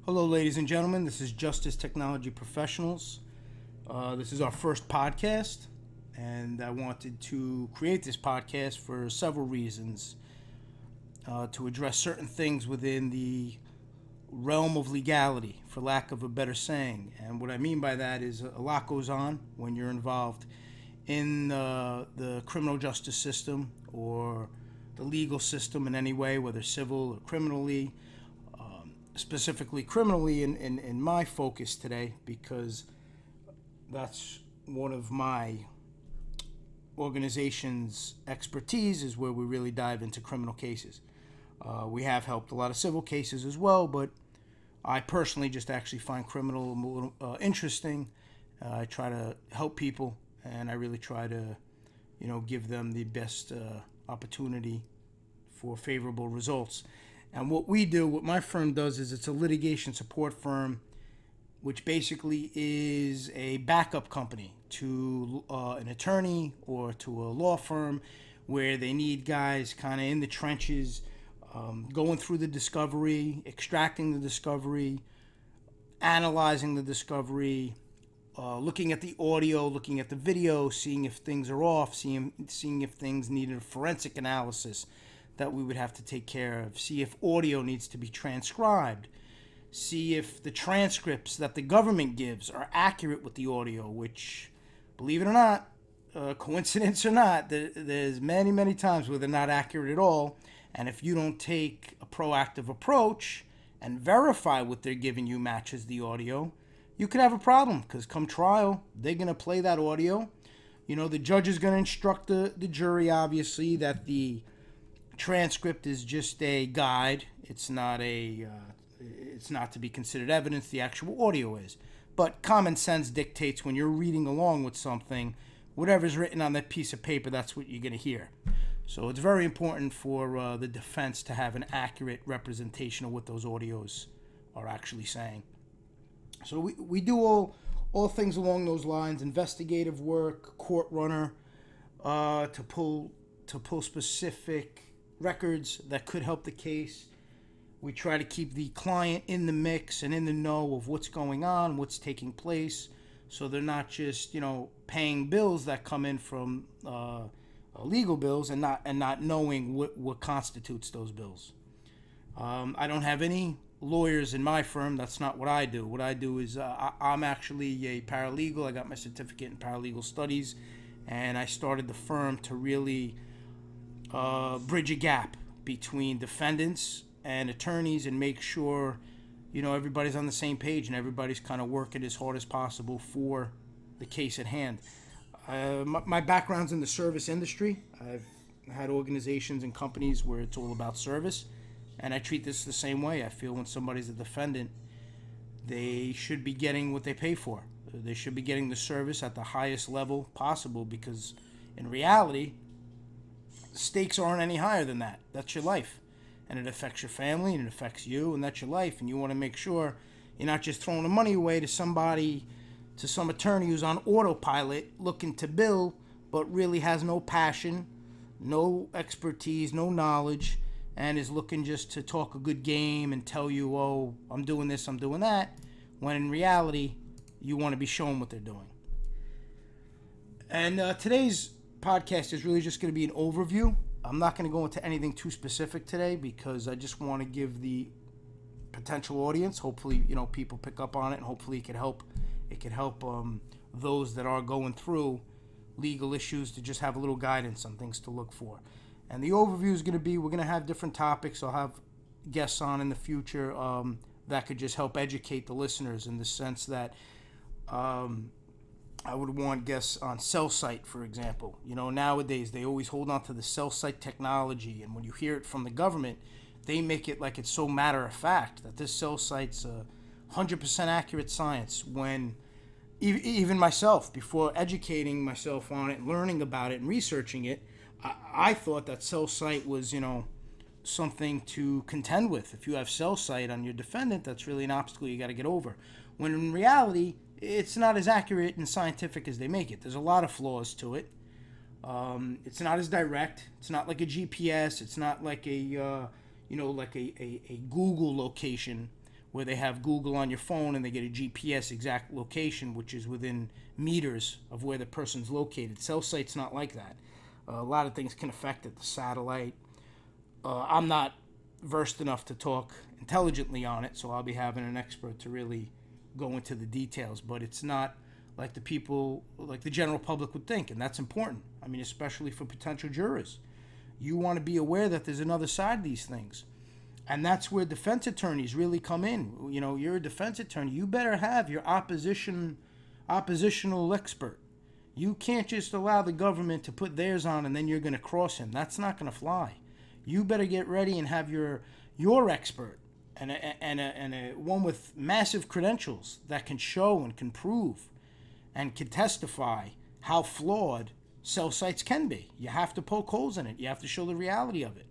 Hello, ladies and gentlemen. This is Justice Technology Professionals. This is our first podcast, and I wanted to create this podcast for several reasons. To address certain things within the realm of legality, for lack of a better saying. And what I mean by that is a lot goes on when you're involved in the criminal justice system or the legal system in any way, whether civil or criminally. Specifically criminally in my focus today, because that's one of my organization's expertise, is where we really dive into criminal cases. We have helped a lot of civil cases as well, but I personally just actually find criminal a little interesting. I try to help people, and I really try to, give them the best opportunity for favorable results. And what my firm does, is it's a litigation support firm, which basically is a backup company to an attorney or to a law firm, where they need guys kind of in the trenches, going through the discovery, extracting the discovery, analyzing the discovery, looking at the audio, looking at the video, seeing if things are off, seeing if things need a forensic analysis that we would have to take care of, see if audio needs to be transcribed, see if the transcripts that the government gives are accurate with the audio, which, believe it or not, coincidence or not, there's many times where they're not accurate at all. And if you don't take a proactive approach and verify what they're giving you matches the audio, you could have a problem, because come trial, they're going to play that audio. The judge is going to instruct the jury, obviously, that the transcript is just a guide. It's not to be considered evidence. The actual audio is. But common sense dictates, when you're reading along with something, whatever's written on that piece of paper, that's what you're going to hear. So it's very important for the defense to have an accurate representation of what those audios are actually saying. So we do all things along those lines: investigative work, court runner, to pull specific records that could help the case. We try to keep the client in the mix and in the know of what's going on, what's taking place, so they're not just paying bills that come in from legal bills and not knowing what constitutes those bills. I don't have any lawyers in my firm. That's not what I do. What I do is I'm actually a paralegal. I got my certificate in paralegal studies, and I started the firm to really bridge a gap between defendants and attorneys, and make sure everybody's on the same page and everybody's kind of working as hard as possible for the case at hand. My background's in the service industry. I've had organizations and companies where it's all about service, and I treat this the same way. I feel when somebody's a defendant, they should be getting what they pay for. They should be getting the service at the highest level possible, because in reality, stakes aren't any higher than that. That's your life, and it affects your family, and it affects you, and that's your life. And you want to make sure you're not just throwing the money away to some attorney who's on autopilot looking to bill, but really has no passion, no expertise, no knowledge, and is looking just to talk a good game and tell you, oh, I'm doing this, I'm doing that, when in reality, you want to be shown what they're doing. And today's podcast is really just going to be an overview. I'm not going to go into anything too specific today, because I just want to give the potential audience, hopefully people pick up on it, and hopefully it could help those that are going through legal issues to just have a little guidance on things to look for. And the overview is going to be, we're going to have different topics. I'll have guests on in the future that could just help educate the listeners, in the sense that I would want guests on cell site, for example. Nowadays they always hold on to the cell site technology, and when you hear it from the government, they make it like it's so matter of fact that this cell site's 100% accurate science, when even myself, before educating myself on it and learning about it and researching it, I thought that cell site was, something to contend with. If you have cell site on your defendant, that's really an obstacle you got to get over. When in reality, it's not as accurate and scientific as they make it. There's a lot of flaws to it. It's not as direct. It's not like a GPS. It's not like a Google location where they have Google on your phone and they get a GPS exact location, which is within meters of where the person's located. Cell site's not like that. A lot of things can affect it, the satellite. I'm not versed enough to talk intelligently on it, so I'll be having an expert to really go into the details, but it's not like the people, like the general public would think, and that's important. I mean, especially for potential jurors. You want to be aware that there's another side of these things. And that's where defense attorneys really come in. You know, you're a defense attorney. You better have your oppositional expert. You can't just allow the government to put theirs on and then you're going to cross him. That's not going to fly. You better get ready and have your expert and a one with massive credentials that can show and can prove and can testify how flawed cell sites can be. You have to poke holes in it. You have to show the reality of it.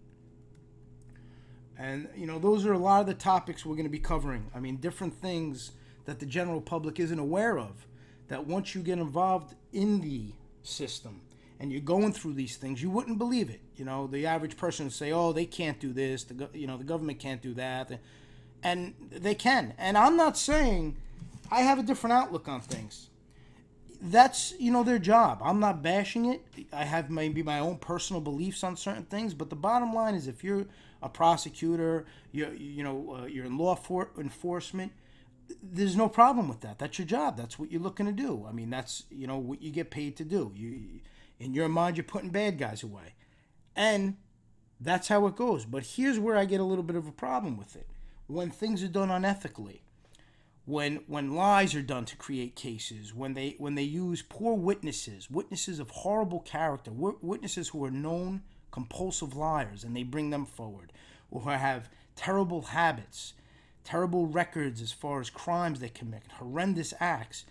And, you know, those are a lot of the topics we're going to be covering. I mean, different things that the general public isn't aware of, that once you get involved in the system and you're going through these things, you wouldn't believe it. You know, the average person would say, oh, they can't do this. The government can't do that. And they can. And I'm not saying, I have a different outlook on things. That's, you know, their job. I'm not bashing it. I have maybe my own personal beliefs on certain things, but the bottom line is if you're a prosecutor, you're in law enforcement, there's no problem with that. That's your job. That's what you're looking to do. I mean, that's, you know, what you get paid to do. In your mind, you're putting bad guys away. And that's how it goes. But here's where I get a little bit of a problem with it. When things are done unethically, when lies are done to create cases, when they use poor witnesses of horrible character, witnesses who are known compulsive liars, and they bring them forward, or who have terrible habits, terrible records as far as crimes they commit, horrendous acts,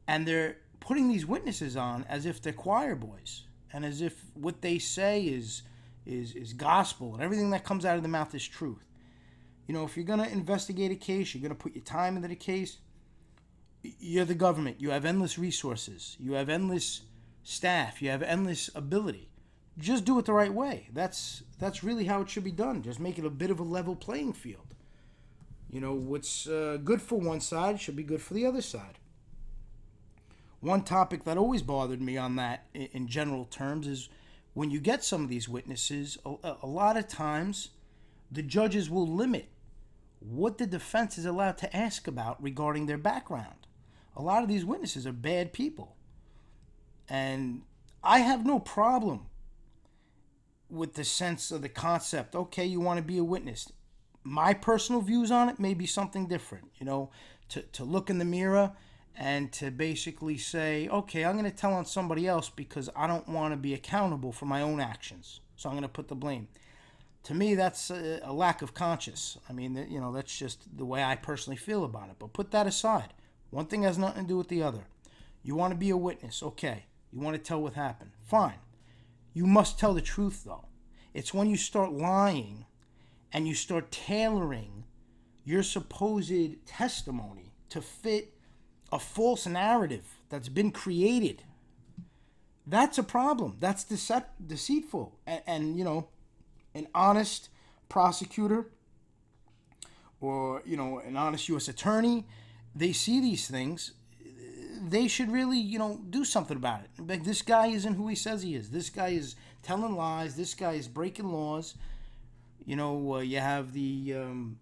and they're putting these witnesses on as if they're choir boys, and as if what they say is gospel, and everything that comes out of the mouth is truth. You know, if you're going to investigate a case, you're going to put your time into the case, you're the government. You have endless resources. You have endless staff. You have endless ability. Just do it the right way. That's really how it should be done. Just make it a bit of a level playing field. You know, what's good for one side should be good for the other side. One topic that always bothered me on that in general terms is when you get some of these witnesses, a lot of times the judges will limit what the defense is allowed to ask about regarding their background. A lot of these witnesses are bad people. And I have no problem with the sense of the concept. Okay, you want to be a witness. My personal views on it may be something different. You know, to look in the mirror and to basically say, okay, I'm going to tell on somebody else because I don't want to be accountable for my own actions. So I'm going to put the blame. To me, that's a lack of conscience. I mean, you know, that's just the way I personally feel about it. But put that aside. One thing has nothing to do with the other. You want to be a witness, okay. You want to tell what happened, fine. You must tell the truth, though. It's when you start lying and you start tailoring your supposed testimony to fit a false narrative that's been created. That's a problem. That's deceitful. And you know, an honest prosecutor or, you know, an honest U.S. attorney, they see these things, they should really, you know, do something about it. Like, this guy isn't who he says he is. This guy is telling lies. This guy is breaking laws. You know, you have the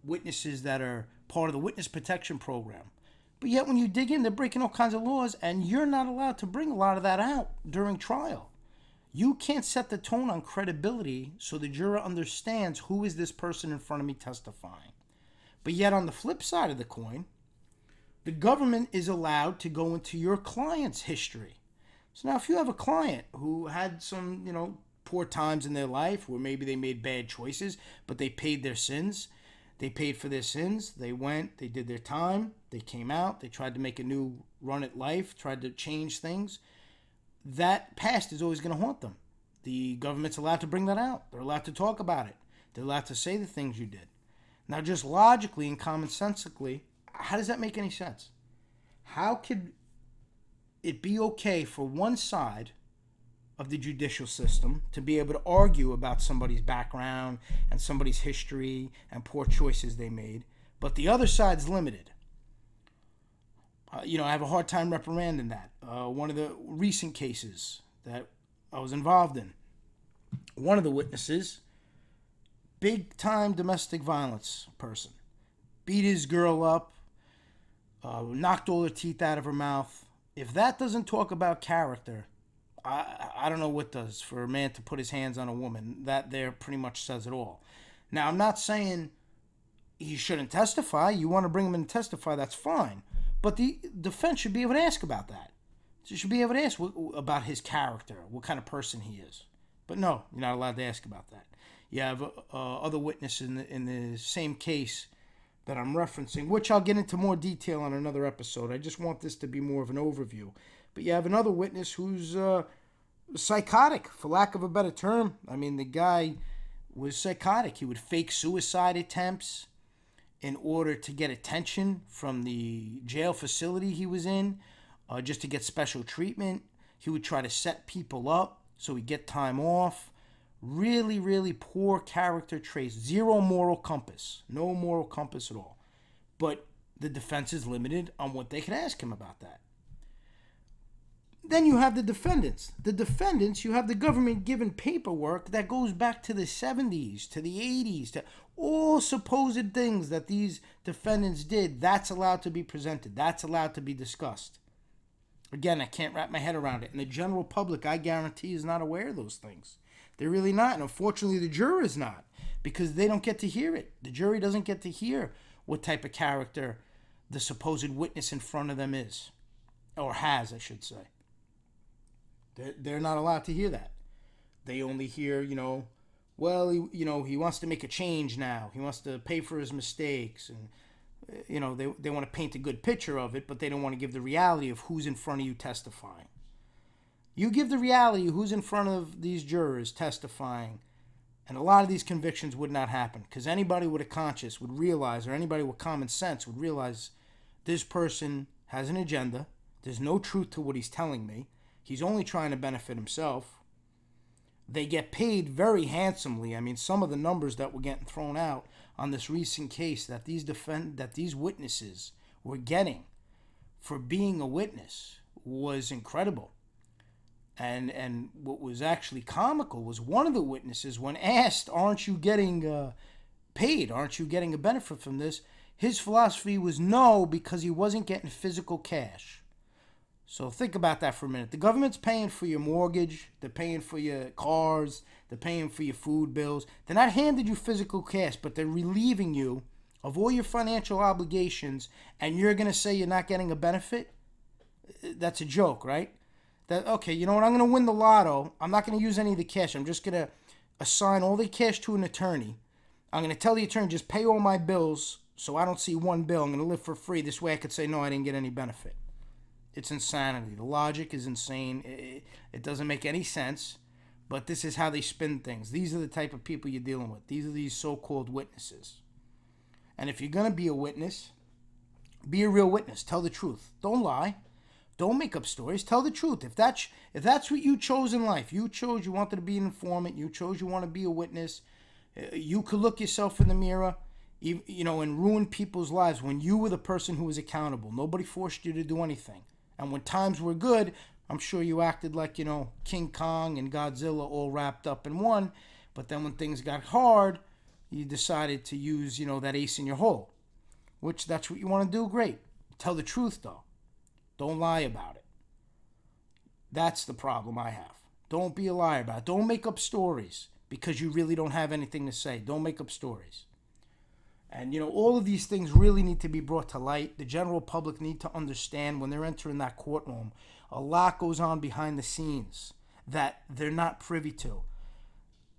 witnesses that are part of the witness protection program. But yet when you dig in, they're breaking all kinds of laws, and you're not allowed to bring a lot of that out during trial. You can't set the tone on credibility so the juror understands who is this person in front of me testifying. But yet on the flip side of the coin, the government is allowed to go into your client's history. So now if you have a client who had some, you know, poor times in their life where maybe they made bad choices, but they paid their sins, they paid for their sins, they went, they did their time, they came out, they tried to make a new run at life, tried to change things, that past is always going to haunt them. The government's allowed to bring that out. They're allowed to talk about it. They're allowed to say the things you did. Now, just logically and commonsensically, how does that make any sense? How could it be okay for one side of the judicial system to be able to argue about somebody's background and somebody's history and poor choices they made, But the other side's limited. I have a hard time reprimanding that. One of the recent cases that I was involved in, one of the witnesses, big time domestic violence person, beat his girl up, knocked all her teeth out of her mouth. If that doesn't talk about character, I don't know what does for a man to put his hands on a woman. That there pretty much says it all. Now, I'm not saying he shouldn't testify. You want to bring him in to testify, that's fine. But the defense should be able to ask about that. You should be able to ask about his character, what kind of person he is. But no, you're not allowed to ask about that. You have other witnesses in the same case that I'm referencing, which I'll get into more detail on another episode. I just want this to be more of an overview. But you have another witness who's psychotic, for lack of a better term. I mean, the guy was psychotic. He would fake suicide attempts in order to get attention from the jail facility he was in, just to get special treatment. He would try to set people up so he'd get time off. Really, really poor character traits. Zero moral compass. No moral compass at all. But the defense is limited on what they can ask him about that. Then you have the defendants. The defendants, you have the government given paperwork that goes back to the 70s, to the 80s, to all supposed things that these defendants did. That's allowed to be presented. That's allowed to be discussed. Again, I can't wrap my head around it. And the general public, I guarantee, is not aware of those things. They're really not. And unfortunately, the juror is not, because they don't get to hear it. The jury doesn't get to hear what type of character the supposed witness in front of them is, or has, I should say. They're not allowed to hear that. They only hear, well, he wants to make a change now. He wants to pay for his mistakes. And, they want to paint a good picture of it, but they don't want to give the reality of who's in front of you testifying. You give the reality of who's in front of these jurors testifying, and a lot of these convictions would not happen, because anybody with a conscience would realize, or anybody with common sense would realize, this person has an agenda. There's no truth to what he's telling me. He's only trying to benefit himself. They get paid very handsomely. I mean, some of the numbers that were getting thrown out on this recent case that these witnesses were getting for being a witness was incredible. And what was actually comical was one of the witnesses, when asked, aren't you getting paid? Aren't you getting a benefit from this? His philosophy was no, because he wasn't getting physical cash. So think about that for a minute. The government's paying for your mortgage. They're paying for your cars. They're paying for your food bills. They're not handing you physical cash, but they're relieving you of all your financial obligations, and you're going to say you're not getting a benefit? That's a joke, right? Okay, you know what? I'm going to win the lotto. I'm not going to use any of the cash. I'm just going to assign all the cash to an attorney. I'm going to tell the attorney, just pay all my bills so I don't see one bill. I'm going to live for free. This way I could say, no, I didn't get any benefit. It's insanity. The logic is insane. It doesn't make any sense, but this is how they spin things. These are the type of people you're dealing with. These are these so-called witnesses. And if you're going to be a witness, be a real witness. Tell the truth. Don't lie. Don't make up stories. Tell the truth. If that's what you chose in life, you wanted to be an informant, you want to be a witness, you could look yourself in the mirror, and ruin people's lives when you were the person who was accountable. Nobody forced you to do anything. And when times were good, I'm sure you acted like, King Kong and Godzilla all wrapped up in one. But then when things got hard, you decided to use, that ace in your hole. Which, that's what you want to do, great. Tell the truth, though. Don't lie about it. That's the problem I have. Don't be a liar about it. Don't make up stories because you really don't have anything to say. Don't make up stories. And, all of these things really need to be brought to light. The general public need to understand when they're entering that courtroom, a lot goes on behind the scenes that they're not privy to.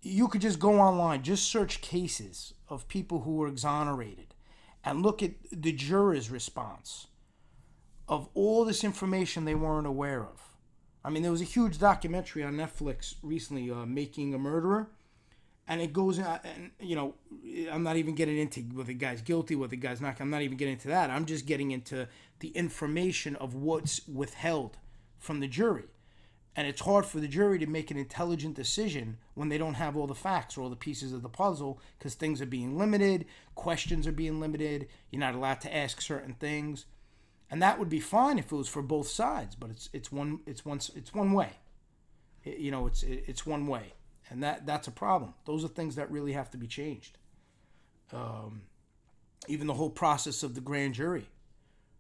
You could just go online, just search cases of people who were exonerated and look at the jurors' response of all this information they weren't aware of. I mean, there was a huge documentary on Netflix recently, Making a Murderer. And it goes, and I'm not even getting into whether the guy's guilty, whether the guy's not. I'm not even getting into that. I'm just getting into the information of what's withheld from the jury. And it's hard for the jury to make an intelligent decision when they don't have all the facts or all the pieces of the puzzle, because things are being limited, questions are being limited, you're not allowed to ask certain things. And that would be fine if it was for both sides, but it's one way. It's one way. And that's a problem. Those are things that really have to be changed. Even the whole process of the grand jury.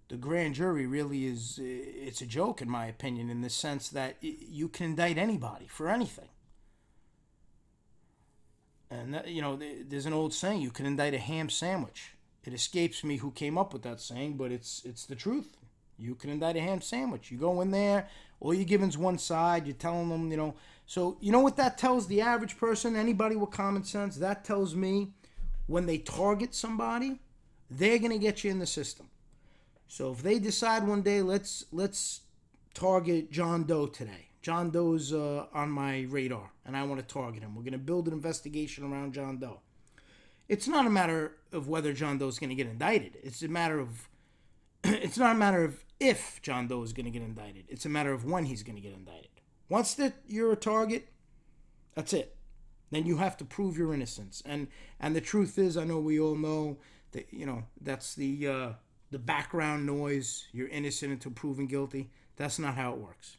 The grand jury really it's a joke, in my opinion, in the sense that you can indict anybody for anything. And, there's an old saying, you can indict a ham sandwich. It escapes me who came up with that saying, but it's the truth. You can indict a ham sandwich. You go in there, all you're giving's one side, you're telling them, So, you know what that tells the average person, anybody with common sense? That tells me when they target somebody, they're going to get you in the system. So if they decide one day, let's target John Doe today. John Doe's on my radar, and I want to target him. We're going to build an investigation around John Doe. It's not a matter of whether John Doe's going to get indicted. It's not a matter of if John Doe is going to get indicted. It's a matter of when he's going to get indicted. Once that you're a target, that's it. Then you have to prove your innocence. And the truth is, I know we all know that, that's the background noise. You're innocent until proven guilty. That's not how it works.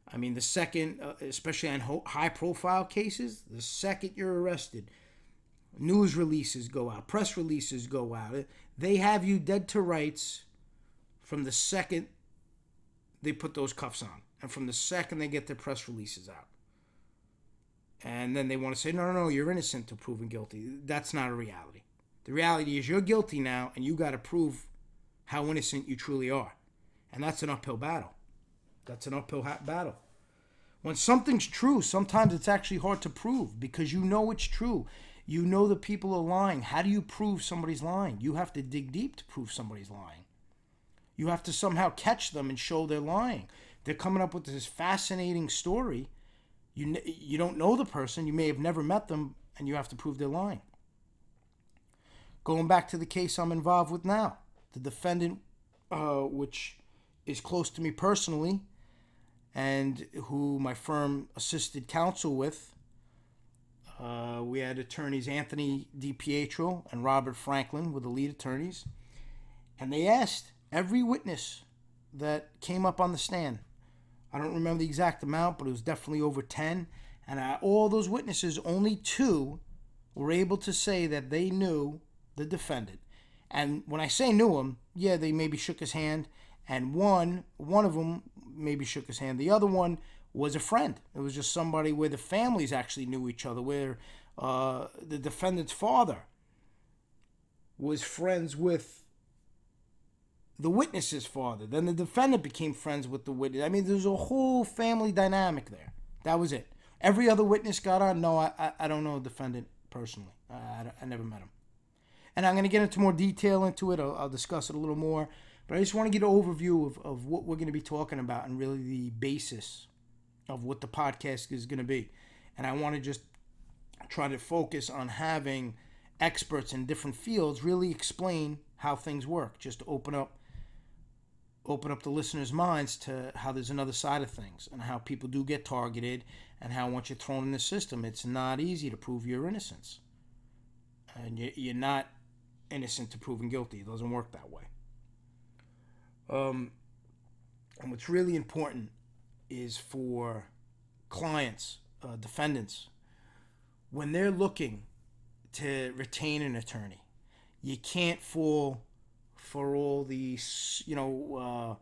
I mean, the second, especially on high-profile cases, the second you're arrested, news releases go out, press releases go out. They have you dead to rights from the second they put those cuffs on, and from the second they get their press releases out. And then they want to say, no, you're innocent until proven guilty. That's not a reality. The reality is you're guilty now, and you got to prove how innocent you truly are. And that's an uphill battle. When something's true, sometimes it's actually hard to prove because you know it's true. You know that people are lying. How do you prove somebody's lying? You have to dig deep to prove somebody's lying. You have to somehow catch them and show they're lying. They're coming up with this fascinating story. You don't know the person. You may have never met them, and you have to prove they're lying. Going back to the case I'm involved with now. The defendant, which is close to me personally, and who my firm assisted counsel with, we had attorneys Anthony DiPietro and Robert Franklin were the lead attorneys, and they asked every witness that came up on the stand. I don't remember the exact amount, but it was definitely over 10, and all those witnesses, only 2 were able to say that they knew the defendant. And when I say knew him, yeah, they maybe shook his hand, and one of them maybe shook his hand. The other one was a friend. It was just somebody where the families actually knew each other, where the defendant's father was friends with the witness's father. Then the defendant became friends with the witness. I mean, there's a whole family dynamic there. That was it. Every other witness got on. No, I don't know the defendant personally. I never met him. And I'm going to get into more detail into it. I'll discuss it a little more. But I just want to get an overview of what we're going to be talking about and really the basis of what the podcast is going to be. And I want to just try to focus on having experts in different fields really explain how things work, just to open up the listeners' minds to how there's another side of things and how people do get targeted and how once you're thrown in the system, it's not easy to prove your innocence. And you're not innocent to proven guilty. It doesn't work that way. And what's really important is for clients, defendants, when they're looking to retain an attorney, you can't fall for all these, all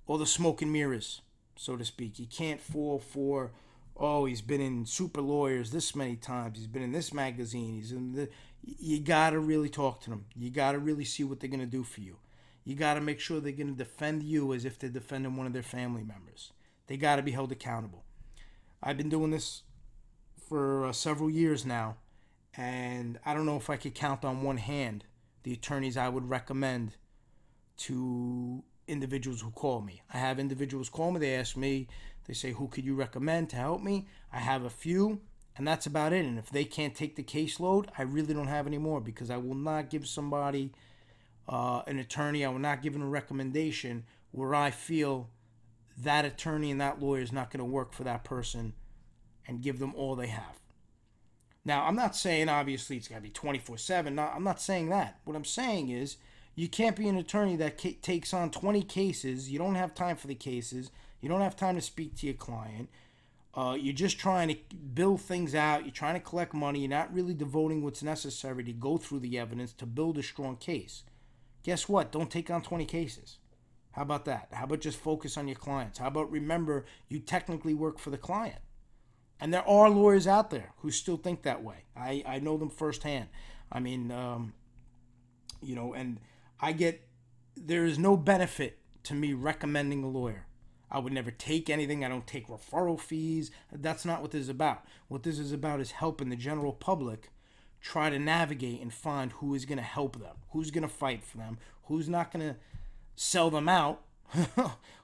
the smoke and mirrors, so to speak. You can't fall for, he's been in Super Lawyers this many times. He's been in this magazine. You got to really talk to them. You got to really see what they're going to do for you. You got to make sure they're going to defend you as if they're defending one of their family members. They got to be held accountable. I've been doing this for several years now, and I don't know if I could count on one hand the attorneys I would recommend to individuals who call me. I have individuals call me, they ask me, they say, who could you recommend to help me? I have a few, and that's about it. And if they can't take the caseload, I really don't have any more, because I will not give somebody an attorney, I will not give them a recommendation where I feel that attorney and that lawyer is not going to work for that person and give them all they have. Now, I'm not saying, obviously, it's got to be 24/7. I'm not saying that. What I'm saying is you can't be an attorney that takes on 20 cases. You don't have time for the cases. You don't have time to speak to your client. You're just trying to build things out. You're trying to collect money. You're not really devoting what's necessary to go through the evidence to build a strong case. Guess what? Don't take on 20 cases. How about that? How about just focus on your clients? How about remember you technically work for the client? And there are lawyers out there who still think that way. I know them firsthand. I mean, and there is no benefit to me recommending a lawyer. I would never take anything. I don't take referral fees. That's not what this is about. What this is about is helping the general public try to navigate and find who is going to help them, who's going to fight for them, who's not going to sell them out,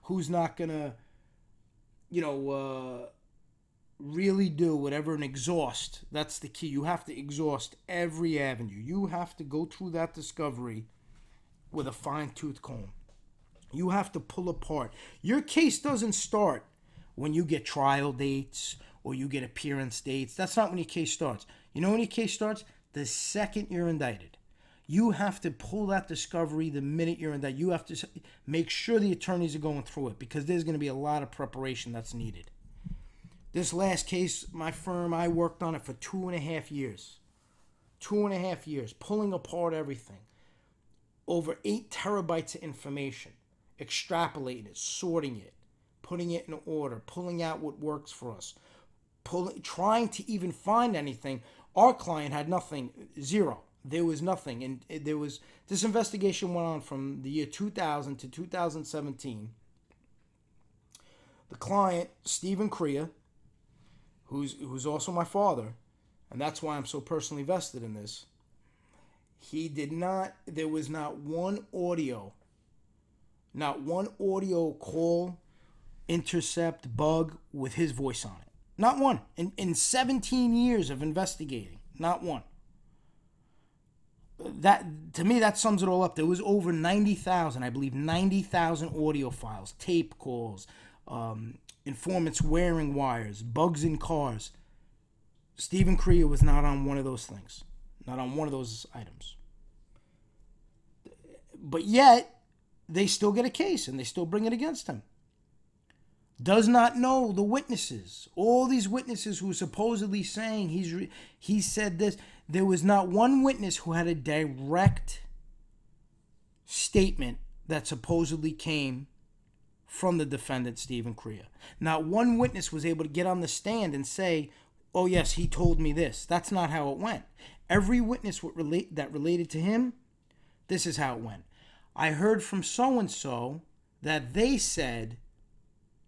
who's not going to, really do whatever and exhaust. That's the key. You have to exhaust every avenue. You have to go through that discovery with a fine-tooth comb. You have to pull apart. Your case doesn't start when you get trial dates or you get appearance dates. That's not when your case starts. You know when your case starts? The second you're indicted. You have to pull that discovery the minute you're indicted. You have to make sure the attorneys are going through it because there's going to be a lot of preparation that's needed. This last case, my firm, I worked on it for 2.5 years. 2.5 years, pulling apart everything. Over 8 terabytes of information. Extrapolating it, sorting it, putting it in order, pulling out what works for us. Trying to even find anything. Our client had nothing, zero. There was nothing. And this investigation went on from the year 2000 to 2017. The client, Stephen Crea, who's also my father, and that's why I'm so personally vested in this, there was not one audio call, intercept, bug with his voice on it. Not one. In 17 years of investigating, not one. That, to me, that sums it all up. There was over 90,000, I believe, 90,000 audio files, tape calls, informants wearing wires, bugs in cars. Stephen Crea was not on one of those things. Not on one of those items. But yet, they still get a case and they still bring it against him. Does not know the witnesses. All these witnesses who are supposedly saying he said this. There was not one witness who had a direct statement that supposedly came from the defendant, Stephen Crea. Not one witness was able to get on the stand and say, oh yes, he told me this. That's not how it went. Every witness that related to him, this is how it went. I heard from so-and-so that they said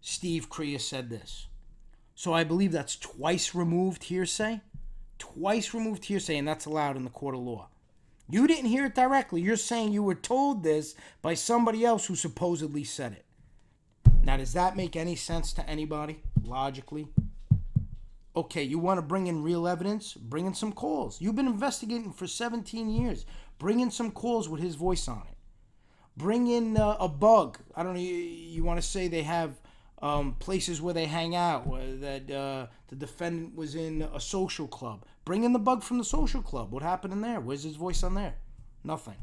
Steve Crea said this. So I believe that's twice removed hearsay. Twice removed hearsay, and that's allowed in the court of law. You didn't hear it directly. You're saying you were told this by somebody else who supposedly said it. Now, does that make any sense to anybody, logically? Okay, you want to bring in real evidence? Bring in some calls. You've been investigating for 17 years. Bring in some calls with his voice on it. Bring in a bug. I don't know, you want to say they have places where they hang out, that the defendant was in a social club. Bring in the bug from the social club. What happened in there? Where's his voice on there? Nothing.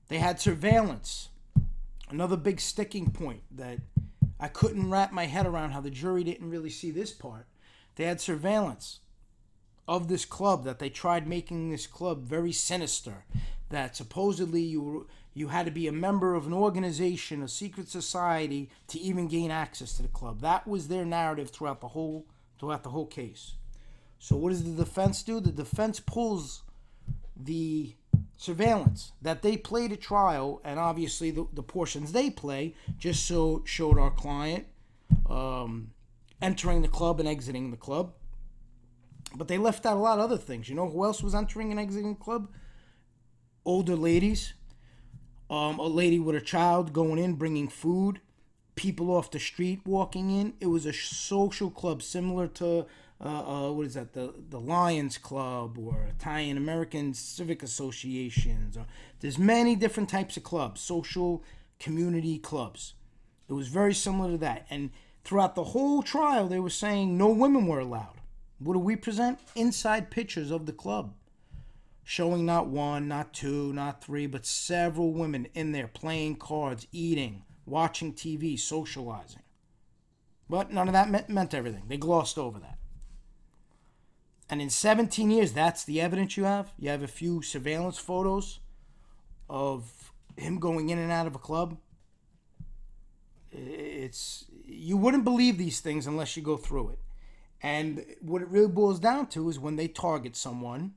They had surveillance. Another big sticking point that I couldn't wrap my head around, how the jury didn't really see this part. They had surveillance of this club, that they tried making this club very sinister, that supposedly you had to be a member of an organization, a secret society, to even gain access to the club. That was their narrative throughout the whole case. So what does the defense do? The defense pulls the surveillance that they played at trial, and obviously the portions they play just showed our client entering the club and exiting the club. But they left out a lot of other things. You know who else was entering and exiting the club? Older ladies. A lady with a child going in, bringing food. People off the street walking in. It was a social club similar to, what is that? The Lions Club or Italian American Civic Associations. There's many different types of clubs, social community clubs. It was very similar to that. And throughout the whole trial, they were saying no women were allowed. What do we present? Inside pictures of the club, showing not one, not two, not three, but several women in there playing cards, eating, watching TV, socializing. But none of that meant everything. They glossed over that. And in 17 years, that's the evidence you have. You have a few surveillance photos of him going in and out of a club. You wouldn't believe these things unless you go through it. And what it really boils down to is when they target someone,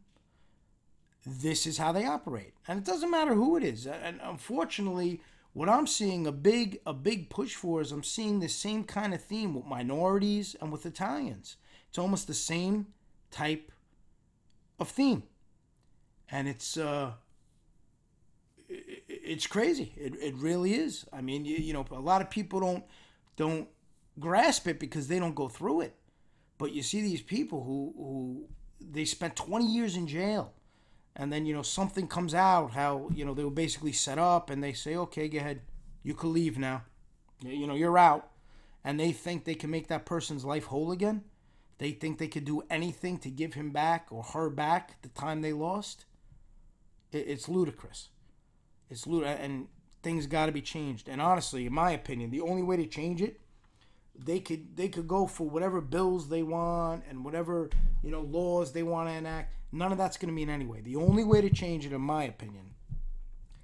this is how they operate. And it doesn't matter who it is. And unfortunately, what I'm seeing a big push for is I'm seeing the same kind of theme with minorities and with Italians. It's almost the same type of theme. And it's crazy. It really is. I mean, you know, a lot of people don't grasp it because they don't go through it. But you see these people who they spent 20 years in jail. And then, you know, something comes out how, you know, they were basically set up and they say, okay, go ahead. You can leave now. You know, you're out. And they think they can make that person's life whole again. They think they could do anything to give him back or her back the time they lost. It's ludicrous. It's ludicrous. And things got to be changed. And honestly, in my opinion, the only way to change it, they could go for whatever bills they want and whatever, you know, laws they want to enact. None of that's going to mean anyway. The only way to change it, in my opinion,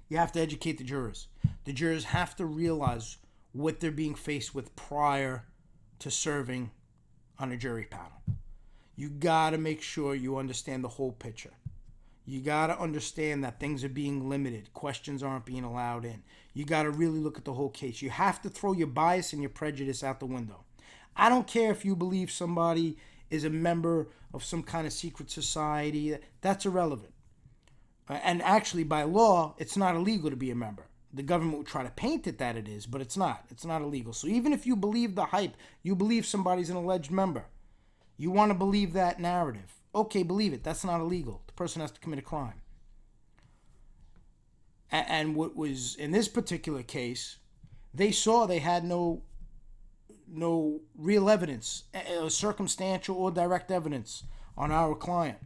you have to educate the jurors. The jurors have to realize what they're being faced with prior to serving on a jury panel. You got to make sure you understand the whole picture. You got to understand that things are being limited. Questions aren't being allowed in. You got to really look at the whole case. You have to throw your bias and your prejudice out the window. I don't care if you believe somebody is a member of some kind of secret society. That's irrelevant. And actually, by law, it's not illegal to be a member. The government would try to paint it that it is, but it's not. It's not illegal. So even if you believe the hype, you believe somebody's an alleged member, you want to believe that narrative. Okay, believe it. That's not illegal. The person has to commit a crime. And what was in this particular case, they saw they had no real evidence, circumstantial or direct evidence on our client.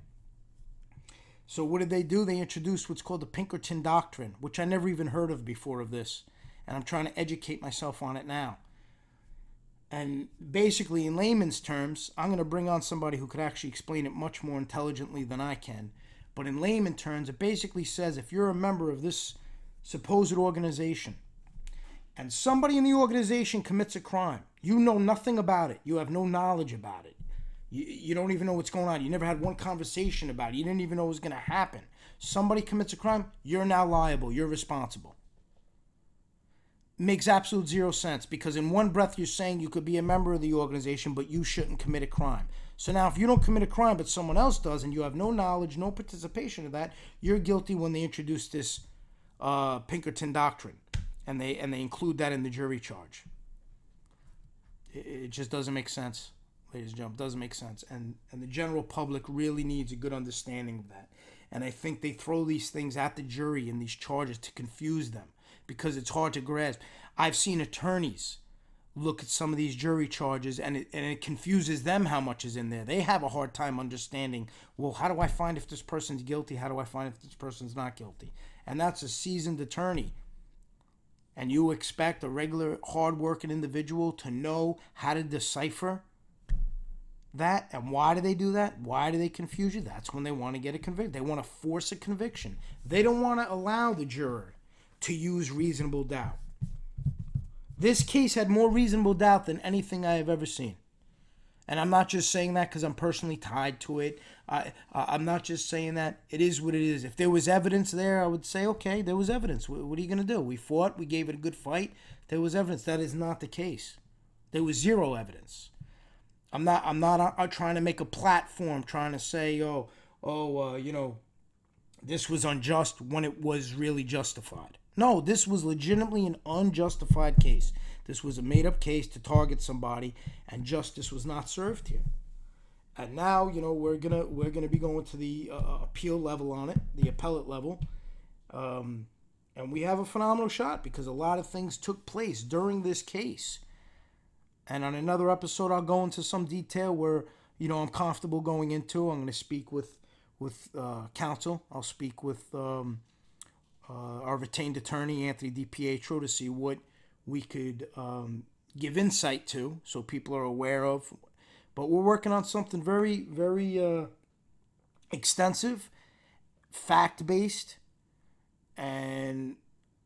So what did they do? They introduced what's called the Pinkerton Doctrine, which I never even heard of before of this. And I'm trying to educate myself on it now. And basically, in layman's terms, I'm going to bring on somebody who could actually explain it much more intelligently than I can. But in layman terms, it basically says if you're a member of this supposed organization and somebody in the organization commits a crime, you know nothing about it. You have no knowledge about it. You don't even know what's going on. You never had one conversation about it. You didn't even know it was going to happen. Somebody commits a crime, you're now liable. You're responsible. Makes absolute zero sense because in one breath you're saying you could be a member of the organization, but you shouldn't commit a crime. So now if you don't commit a crime, but someone else does, and you have no knowledge, no participation of that, you're guilty when they introduce this Pinkerton Doctrine, and they include that in the jury charge. It just doesn't make sense, ladies and gentlemen. It doesn't make sense, and the general public really needs a good understanding of that. And I think they throw these things at the jury in these charges to confuse them, because it's hard to grasp. I've seen attorneys look at some of these jury charges and it confuses them how much is in there. They have a hard time understanding, well, how do I find if this person's guilty? How do I find if this person's not guilty? And that's a seasoned attorney. And you expect a regular, hard-working individual to know how to decipher that? And why do they do that? Why do they confuse you? That's when they want to get a conviction. They want to force a conviction. They don't want to allow the juror to use reasonable doubt. This case had more reasonable doubt than anything I have ever seen. And I'm not just saying that because I'm personally tied to it. I'm not just saying that. It is what it is. If there was evidence there, I would say, okay, there was evidence. What are you going to do? We fought. We gave it a good fight. There was evidence. That is not the case. There was zero evidence. I'm not trying to make a platform trying to say, you know, this was unjust when it was really justified. No, this was legitimately an unjustified case. This was a made-up case to target somebody, and justice was not served here. And now, you know, we're gonna be going to the appeal level on it, the appellate level, And we have a phenomenal shot because a lot of things took place during this case. And on another episode, I'll go into some detail where, I'm comfortable going into. I'm going to speak with counsel. I'll speak with our retained attorney, Anthony DiPietro, to see what we could give insight to so people are aware of. But we're working on something very, very extensive, fact-based, and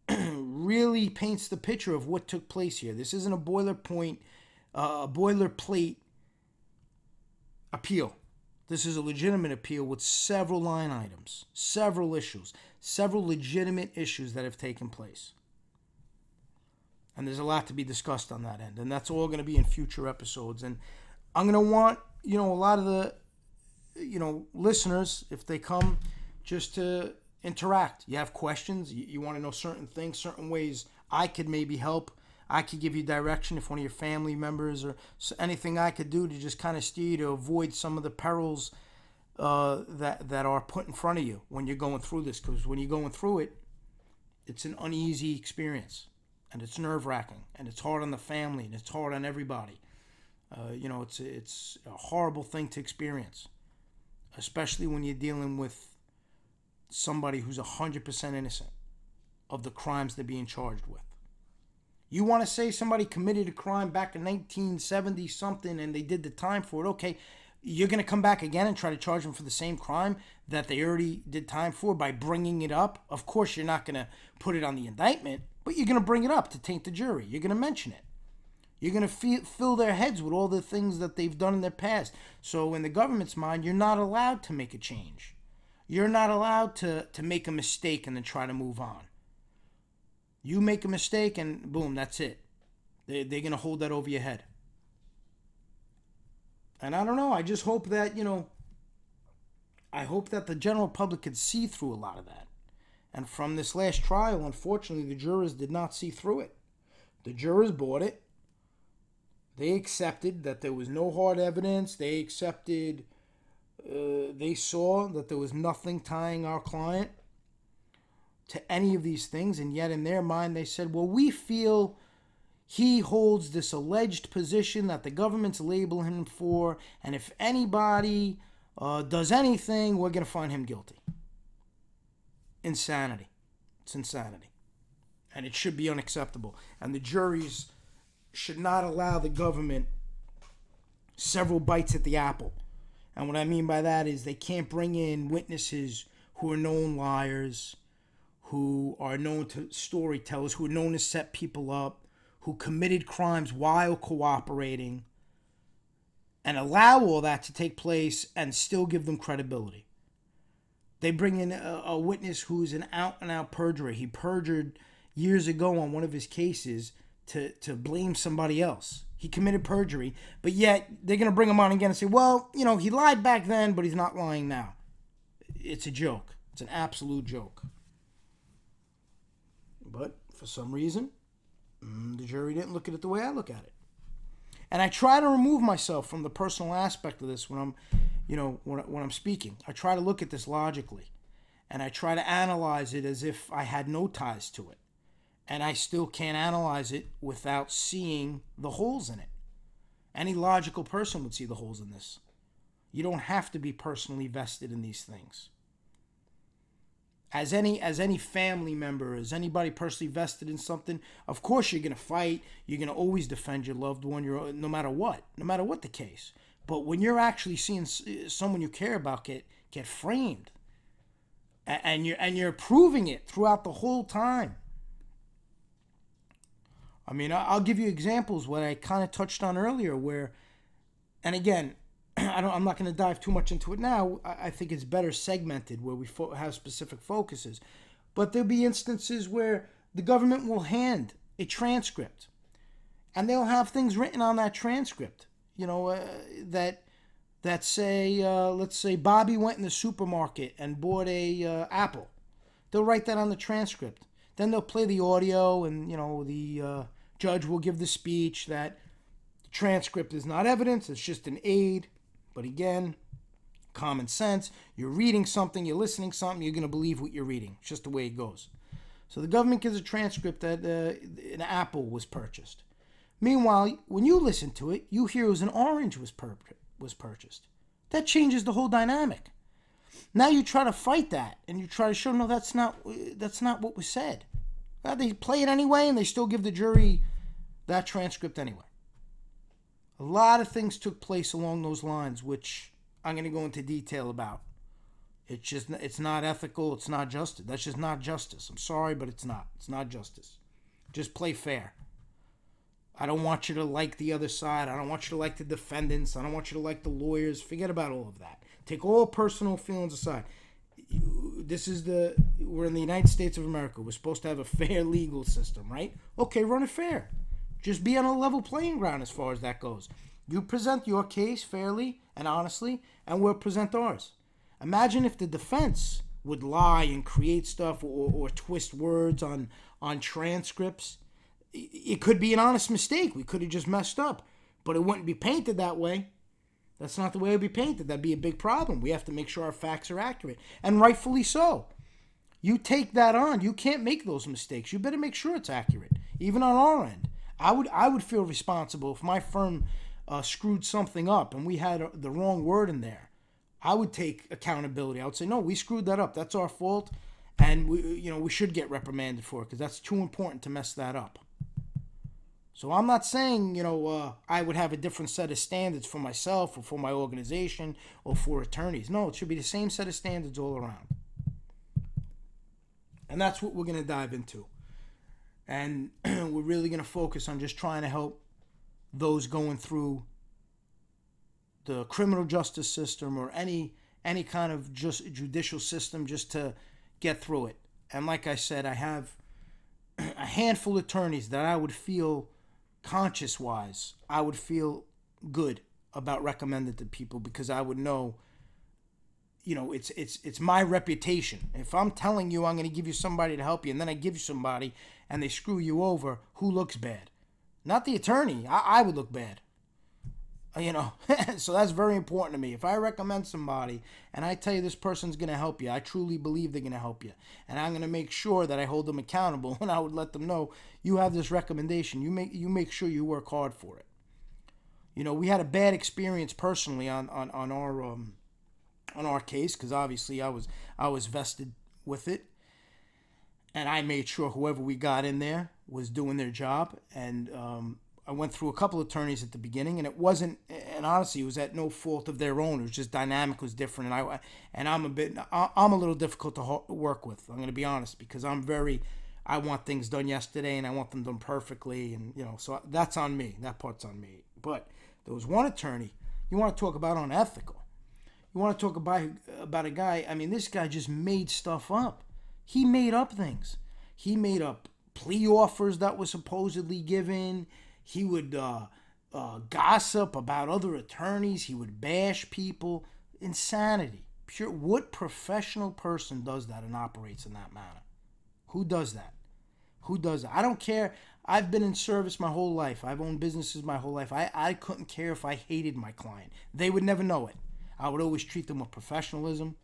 really paints the picture of what took place here. This isn't a boilerplate appeal. This is a legitimate appeal with several line items, several issues, several legitimate issues that have taken place. And there's a lot to be discussed on that end. And that's all going to be in future episodes. And I'm going to want, a lot of the, listeners, if they come, just to interact. You have questions. You want to know certain things, certain ways I could maybe help. I could give you direction if one of your family members or anything I could do to just kind of steer you to avoid some of the perils that are put in front of you when you're going through this. Because when you're going through it, it's an uneasy experience. And it's nerve-wracking. And it's hard on the family. And it's hard on everybody. It's a horrible thing to experience. Especially when you're dealing with somebody who's 100% innocent of the crimes they're being charged with. You want to say somebody committed a crime back in 1970 something and they did the time for it, okay, you're going to come back again and try to charge them for the same crime that they already did time for by bringing it up? Of course, you're not going to put it on the indictment, but you're going to bring it up to taint the jury. You're going to mention it. You're going to fill their heads with all the things that they've done in their past. So in the government's mind, you're not allowed to make a change. You're not allowed to make a mistake and then try to move on. You make a mistake and boom, that's it. They're going to hold that over your head. And I don't know, I just hope that, I hope that the general public could see through a lot of that. And from this last trial, unfortunately, the jurors did not see through it. The jurors bought it. They accepted that there was no hard evidence. They accepted, they saw that there was nothing tying our client to any of these things. And yet in their mind, they said, well, we feel he holds this alleged position that the government's labeling him for. And if anybody does anything, we're going to find him guilty. Insanity. It's insanity. And it should be unacceptable. And the juries should not allow the government several bites at the apple. And what I mean by that is they can't bring in witnesses who are known liars, who are known to storytellers, who are known to set people up, who committed crimes while cooperating, and allow all that to take place and still give them credibility. They bring in a witness who's an out-and-out perjurer. He perjured years ago on one of his cases to blame somebody else. He committed perjury, but yet they're going to bring him on again and say, well, he lied back then, but he's not lying now. It's a joke. It's an absolute joke. But for some reason, the jury didn't look at it the way I look at it. And I try to remove myself from the personal aspect of this when I'm, when I'm speaking. I try to look at this logically. And I try to analyze it as if I had no ties to it. And I still can't analyze it without seeing the holes in it. Any logical person would see the holes in this. You don't have to be personally vested in these things. As any family member, as anybody personally vested in something, of course you're going to fight. You're going to always defend your loved one, no matter what the case. But when you're actually seeing someone you care about get framed, and you're proving it throughout the whole time. I mean, I'll give you examples what I kind of touched on earlier where, and again, I'm not going to dive too much into it now. I think it's better segmented where we have specific focuses. But there'll be instances where the government will hand a transcript and they'll have things written on that transcript, that say, let's say Bobby went in the supermarket and bought a apple. They'll write that on the transcript. Then they'll play the audio and, the judge will give the speech that the transcript is not evidence, it's just an aid. But again, common sense, you're reading something, you're listening to something, you're going to believe what you're reading. It's just the way it goes. So the government gives a transcript that an apple was purchased. Meanwhile, when you listen to it, you hear it was an orange was purchased. That changes the whole dynamic. Now you try to fight that, and you try to show, no, that's not what was said. Well, they play it anyway, and they still give the jury that transcript anyway. A lot of things took place along those lines, which I'm going to go into detail about. It's not ethical. It's not justice. That's just not justice. I'm sorry, but it's not. It's not justice. Just play fair. I don't want you to like the other side. I don't want you to like the defendants. I don't want you to like the lawyers. Forget about all of that. Take all personal feelings aside. We're in the United States of America. We're supposed to have a fair legal system, right? Okay, run it fair. Just be on a level playing ground as far as that goes. You present your case fairly and honestly, and we'll present ours. Imagine if the defense would lie and create stuff or twist words on transcripts. It could be an honest mistake. We could have just messed up. But it wouldn't be painted that way. That's not the way it would be painted. That'd be a big problem. We have to make sure our facts are accurate. And rightfully so. You take that on. You can't make those mistakes. You better make sure it's accurate. Even on our end. I would feel responsible if my firm screwed something up and we had the wrong word in there. I would take accountability. I would say, no, we screwed that up. That's our fault. And we should get reprimanded for it because that's too important to mess that up. So I'm not saying, I would have a different set of standards for myself or for my organization or for attorneys. No, it should be the same set of standards all around. And that's what we're going to dive into. And we're really going to focus on just trying to help those going through the criminal justice system or any kind of just judicial system just to get through it. And like I said, I have a handful of attorneys that I would feel conscious-wise, I would feel good about recommending to people because I would know, it's my reputation. If I'm telling you I'm going to give you somebody to help you and then I give you somebody and they screw you over, who looks bad? Not the attorney. I would look bad. So that's very important to me. If I recommend somebody and I tell you this person's going to help you, I truly believe they're going to help you. And I'm going to make sure that I hold them accountable and I would let them know you have this recommendation. You make sure you work hard for it. We had a bad experience personally on our case because obviously I was vested with it. And I made sure whoever we got in there was doing their job. And I went through a couple of attorneys at the beginning, and and honestly, it was at no fault of their own. It was just dynamic was different, and I'm a little difficult to work with. I'm going to be honest because I want things done yesterday, and I want them done perfectly, and so that's on me. That part's on me. But there was one attorney you want to talk about unethical. You want to talk about a guy. I mean, this guy just made stuff up. He made up things. He made up plea offers that were supposedly given. He would gossip about other attorneys. He would bash people. Insanity. What professional person does that and operates in that manner? Who does that? Who does that? I don't care. I've been in service my whole life. I've owned businesses my whole life. I couldn't care if I hated my client. They would never know it. I would always treat them with professionalism.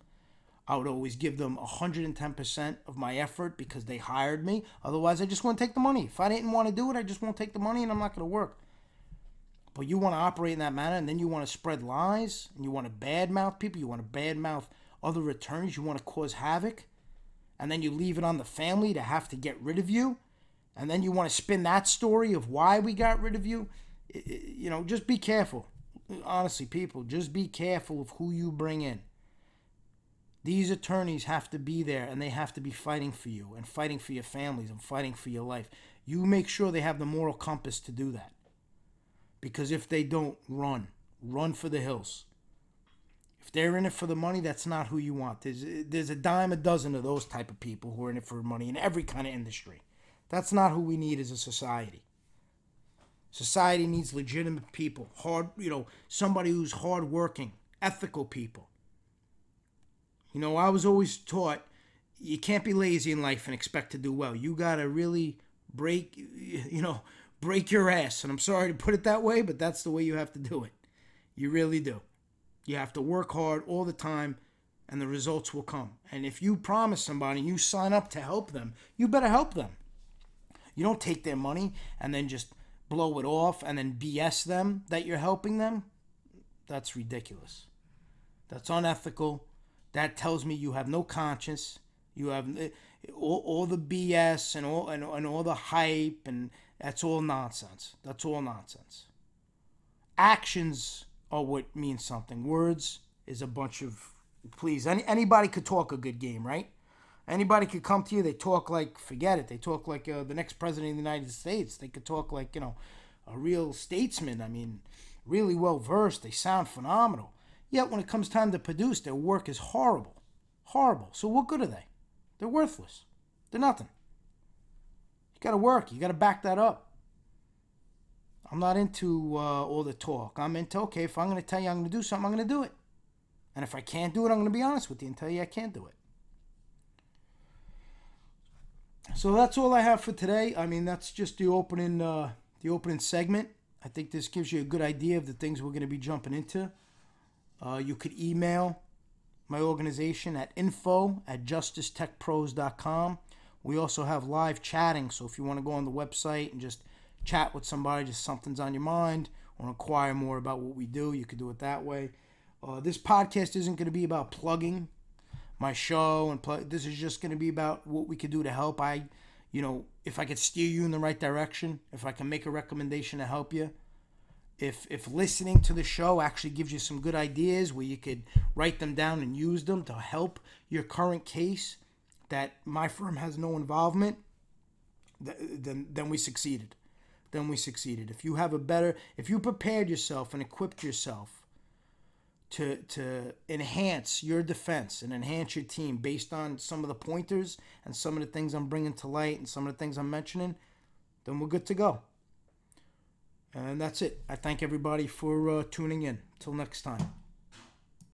I would always give them 110% of my effort because they hired me. Otherwise, I just wouldn't take the money. If I didn't want to do it, I just won't take the money and I'm not going to work. But you want to operate in that manner and then you want to spread lies and you want to badmouth people. You want to badmouth other attorneys. You want to cause havoc. And then you leave it on the family to have to get rid of you. And then you want to spin that story of why we got rid of you. Just be careful. Honestly, people, just be careful of who you bring in. These attorneys have to be there and they have to be fighting for you and fighting for your families and fighting for your life. You make sure they have the moral compass to do that. Because if they don't, run for the hills. If they're in it for the money, that's not who you want. There's a dime a dozen of those type of people who are in it for money in every kind of industry. That's not who we need as a society. Society needs legitimate people, somebody who's hardworking, ethical people. I was always taught you can't be lazy in life and expect to do well. You got to really break your ass. And I'm sorry to put it that way, but that's the way you have to do it. You really do. You have to work hard all the time and the results will come. And if you promise somebody, you sign up to help them, you better help them. You don't take their money and then just blow it off and then BS them that you're helping them. That's ridiculous. That's unethical. That tells me you have no conscience. You have all the BS and all the hype, and that's all nonsense. That's all nonsense. Actions are what means something. Words is a bunch of, please, anybody could talk a good game, right? Anybody could come to you. They talk like, forget it. They talk like the next president of the United States. They could talk like, a real statesman. I mean, really well versed. They sound phenomenal. Yet when it comes time to produce, their work is horrible. Horrible. So what good are they? They're worthless. They're nothing. You got to work. You got to back that up. I'm not into all the talk. I'm into, okay, if I'm going to tell you I'm going to do something, I'm going to do it. And if I can't do it, I'm going to be honest with you and tell you I can't do it. So that's all I have for today. I mean, that's just the opening segment. I think this gives you a good idea of the things we're going to be jumping into. You could email my organization at info@justicetechpros.com. We also have live chatting, so if you want to go on the website and just chat with somebody, just something's on your mind, or inquire more about what we do, you could do it that way. This podcast isn't going to be about plugging my show, and this is just going to be about what we could do to help. If I could steer you in the right direction, if I can make a recommendation to help you, if listening to the show actually gives you some good ideas where you could write them down and use them to help your current case that my firm has no involvement, then we succeeded. Then we succeeded. If you prepared yourself and equipped yourself to enhance your defense and enhance your team based on some of the pointers and some of the things I'm bringing to light and some of the things I'm mentioning, then we're good to go. And that's it. I thank everybody for tuning in. Till next time.